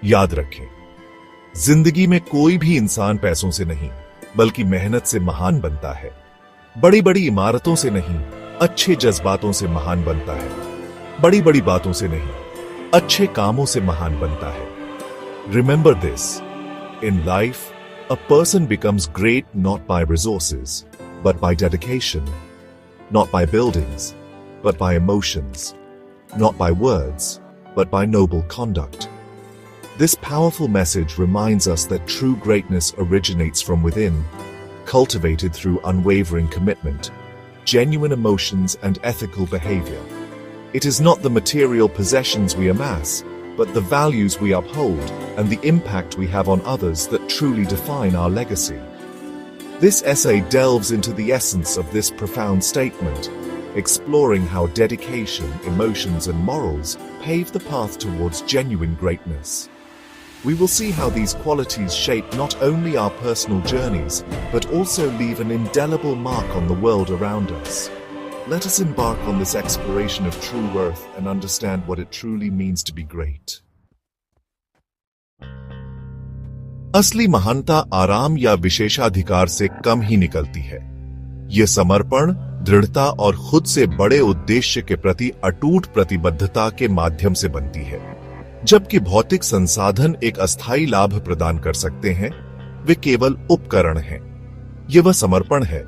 याद रखें, जिंदगी में कोई भी इंसान पैसों से नहीं बल्कि मेहनत से महान बनता है। बड़ी बड़ी इमारतों से नहीं, अच्छे जज्बातों से महान बनता है। बड़ी बड़ी बातों से नहीं, अच्छे कामों से महान बनता है। Remember this, in life a person becomes great not by resources but by dedication, not by buildings but by emotions, not by words but by noble conduct. This powerful message reminds us that true greatness originates from within, cultivated through unwavering commitment, genuine emotions and ethical behavior. It is not the material possessions we amass, but the values we uphold and the impact we have on others that truly define our legacy. This essay delves into the essence of this profound statement, exploring how dedication, emotions, and morals pave the path towards genuine greatness. We will see how these qualities shape not only our personal journeys, but also leave an indelible mark on the world around us. Let us embark on this exploration of true worth and understand what it truly means to be great. असली महानता आराम या विशेषाधिकार से कम ही निकलती है। ये समर्पण, दृढ़ता और खुद से बड़े उद्देश्य के प्रति अटूट प्रतिबद्धता के माध्यम से बनती है। जबकि भौतिक संसाधन एक अस्थायी लाभ प्रदान कर सकते हैं, वे केवल उपकरण हैं। यह वह समर्पण है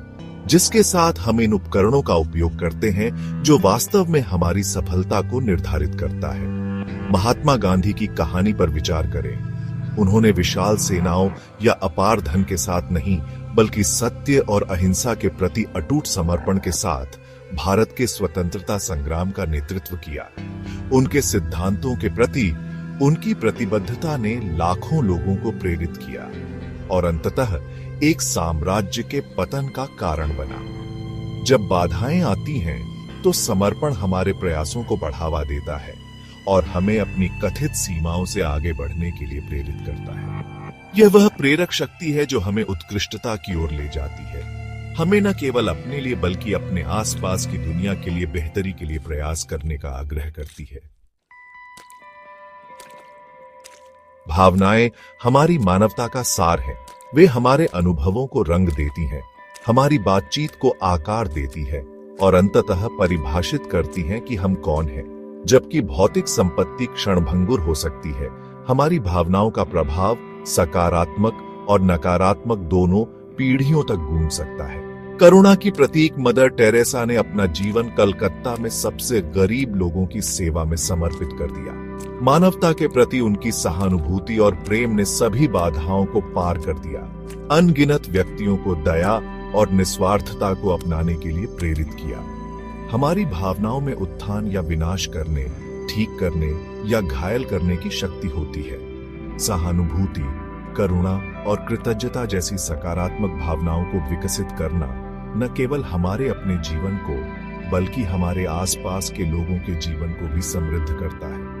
जिसके साथ हम इन उपकरणों का उपयोग करते हैं जो वास्तव में हमारी सफलता को निर्धारित करता है। महात्मा गांधी की कहानी पर विचार करें। उन्होंने विशाल सेनाओं या अपार धन के साथ नहीं, बल्कि सत्य और अहिंसा के प्रति अटूट समर्पण के साथ भारत के स्वतंत्रता संग्राम का नेतृत्व किया। उनके सिद्धांतों के प्रति उनकी प्रतिबद्धता ने लाखों लोगों को प्रेरित किया और अंततः एक साम्राज्य के पतन का कारण बना। जब बाधाएं आती हैं, तो समर्पण हमारे प्रयासों को बढ़ावा देता है और हमें अपनी कथित सीमाओं से आगे बढ़ने के लिए प्रेरित करता है। यह वह प्रेरक शक्ति है जो हमें उत्कृष्टता की ओर ले जाती है। हमें न केवल अपने लिए बल्कि अपने आसपास की दुनिया के लिए बेहतरी के लिए प्रयास करने का आग्रह करती है। भावनाएं हमारी मानवता का सार है। वे हमारे अनुभवों को रंग देती हैं, हमारी बातचीत को आकार देती है और अंततः परिभाषित करती हैं कि हम कौन हैं। जबकि भौतिक संपत्ति क्षणभंगुर हो सकती है, हमारी भावनाओं का प्रभाव सकारात्मक और नकारात्मक दोनों पीढ़ियों तक गूंज सकता है। करुणा की प्रतीक मदर टेरेसा ने अपना जीवन कलकत्ता में सबसे गरीब लोगों की सेवा में समर्पित कर दिया। मानवता के प्रति उनकी सहानुभूति और प्रेम ने सभी बाधाओं को पार कर दिया, अनगिनत व्यक्तियों को दया और निस्वार्थता को अपनाने के लिए प्रेरित किया। हमारी भावनाओं में उत्थान या विनाश करने, ठीक करने या घायल करने की शक्ति होती है। सहानुभूति, करुणा और कृतज्ञता जैसी सकारात्मक भावनाओं को विकसित करना न केवल हमारे अपने जीवन को बल्कि हमारे आसपास के लोगों के जीवन को भी समृद्ध करता है।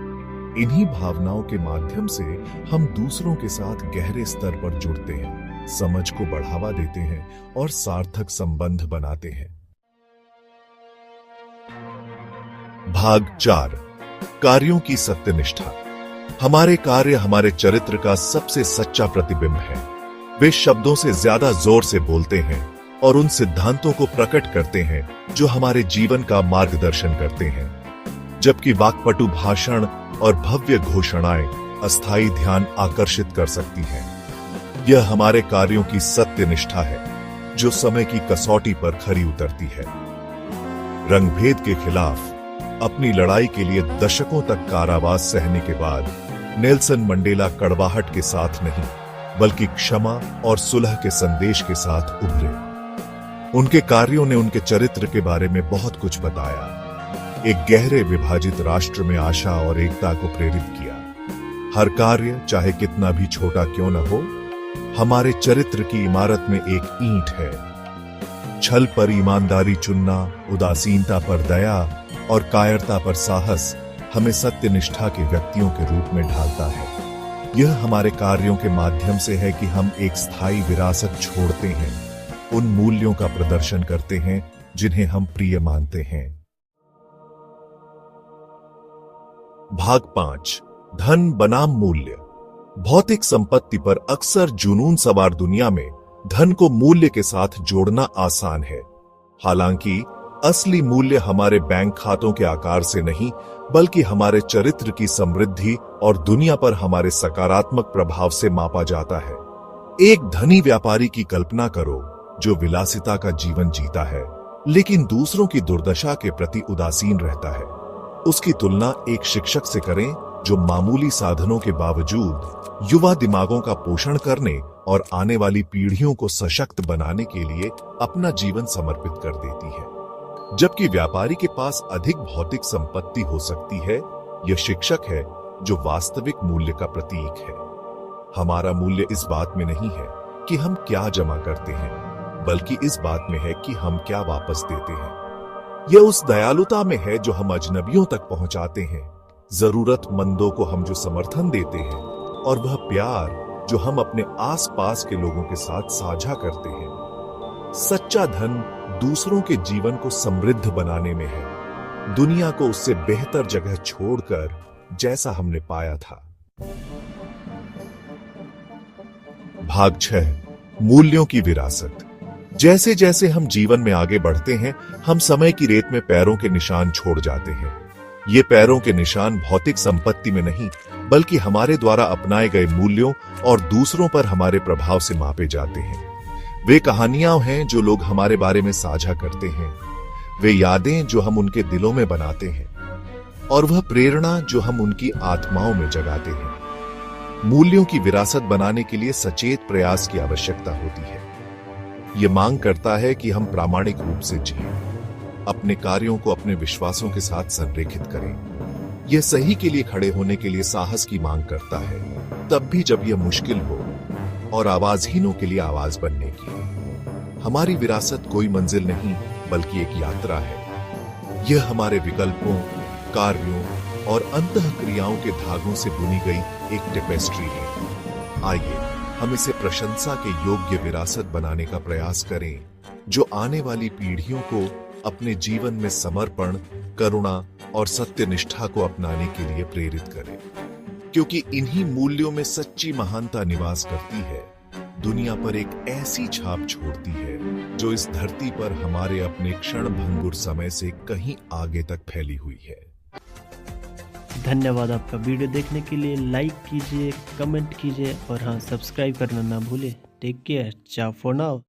इन्हीं भावनाओं के माध्यम से हम दूसरों के साथ गहरे स्तर पर जुड़ते हैं, समझ को बढ़ावा देते हैं और सार्थक संबंध बनाते हैं। भाग 4, कार्यों की सत्यनिष्ठा। हमारे कार्य हमारे चरित्र का सबसे सच्चा प्रतिबिंब है। वे शब्दों से ज्यादा जोर से बोलते हैं और उन सिद्धांतों को प्रकट करते हैं जो हमारे जीवन का मार्गदर्शन करते हैं। जबकि वाक्पटु भाषण और भव्य घोषणाएं अस्थायी ध्यान आकर्षित कर सकती हैं, यह हमारे कार्यों की सत्यनिष्ठा है जो समय की कसौटी पर खरी उतरती है। रंगभेद के खिलाफ अपनी लड़ाई के लिए दशकों तक कारावास सहने के बाद नेल्सन मंडेला कड़वाहट के साथ नहीं बल्कि क्षमा और सुलह के संदेश के साथ उभरे। उनके कार्यों ने उनके चरित्र के बारे में बहुत कुछ बताया, एक गहरे विभाजित राष्ट्र में आशा और एकता को प्रेरित किया। हर कार्य चाहे कितना भी छोटा क्यों न हो, हमारे चरित्र की इमारत में एक ईंट है। छल पर ईमानदारी चुनना, उदासीनता पर दया और कायरता पर साहस हमें सत्यनिष्ठा के व्यक्तियों के रूप में ढालता है। यह हमारे कार्यों के माध्यम से है कि हम एक स्थायी विरासत छोड़ते हैं, उन मूल्यों का प्रदर्शन करते हैं जिन्हें हम प्रिय मानते हैं। भाग 5, धन बनाम मूल्य। भौतिक संपत्ति पर अक्सर जुनून सवार दुनिया में धन को मूल्य के साथ जोड़ना आसान है। हालांकि असली मूल्य हमारे बैंक खातों के आकार से नहीं, बल्कि हमारे चरित्र की समृद्धि और दुनिया पर हमारे सकारात्मक प्रभाव से मापा जाता है। एक धनी व्यापारी की कल्पना करो जो विलासिता का जीवन जीता है, लेकिन दूसरों की दुर्दशा के प्रति उदासीन रहता है। उसकी तुलना एक शिक्षक से करें जो मामूली साधनों के बावजूद युवा दिमागों का पोषण करने और आने वाली पीढ़ियों को सशक्त बनाने के लिए अपना जीवन समर्पित कर देती है। जबकि व्यापारी के पास अधिक भौतिक संपत्ति हो सकती है, यह शिक्षक है जो वास्तविक मूल्य का प्रतीक है। हमारा मूल्य इस बात में नहीं है कि हम क्या जमा करते हैं, बल्कि इस बात में है कि हम क्या वापस देते हैं। यह उस दयालुता में है जो हम अजनबियों तक पहुंचाते हैं, जरूरतमंदों को हम जो समर्थन देते हैं, और वह प्यार जो हम अपने आसपास के लोगों के साथ साझा करते हैं। सच्चा धन दूसरों के जीवन को समृद्ध बनाने में है, दुनिया को उससे बेहतर जगह छोड़कर, जैसा हमने पाया था। भाग 6, मूल्यों की विरासत। जैसे जैसे हम जीवन में आगे बढ़ते हैं, हम समय की रेत में पैरों के निशान छोड़ जाते हैं। ये पैरों के निशान भौतिक संपत्ति में नहीं, बल्कि हमारे द्वारा अपनाए गए मूल्यों और दूसरों पर हमारे प्रभाव से मापे जाते हैं। वे कहानियां हैं जो लोग हमारे बारे में साझा करते हैं, वे यादें जो हम उनके दिलों में बनाते हैं, और वह प्रेरणा जो हम उनकी आत्माओं में जगाते हैं। मूल्यों की विरासत बनाने के लिए सचेत प्रयास की आवश्यकता होती है। यह मांग करता है कि हम प्रामाणिक रूप से जिएं, अपने कार्यों को अपने विश्वासों के साथ संरेखित करें। यह सही के लिए खड़े होने के लिए साहस की मांग करता है, तब भी जब यह मुश्किल हो, और आवाजहीनों के लिए आवाज बनने की। हमारी विरासत कोई मंजिल नहीं, बल्कि एक यात्रा है। यह हमारे विकल्पों, कार्यों और अंतःक्रियाओं के धागों से बुनी गई एक टेपेस्ट्री है। आइए हम इसे प्रशंसा के योग्य विरासत बनाने का प्रयास करें, जो आने वाली पीढ़ियों को अपने जीवन में समर्पण, करुणा और सत्यनिष्ठा को अपनाने के लिए प्रेरित करे। क्योंकि इन्हीं मूल्यों में सच्ची महानता निवास करती है, दुनिया पर एक ऐसी छाप छोड़ती है जो इस धरती पर हमारे अपने क्षणभंगुर समय से कहीं आगे तक फैली हुई है। धन्यवाद आपका वीडियो देखने के लिए। लाइक कीजिए, कमेंट कीजिए और हाँ, सब्सक्राइब करना ना भूलें। Take care, ciao for now।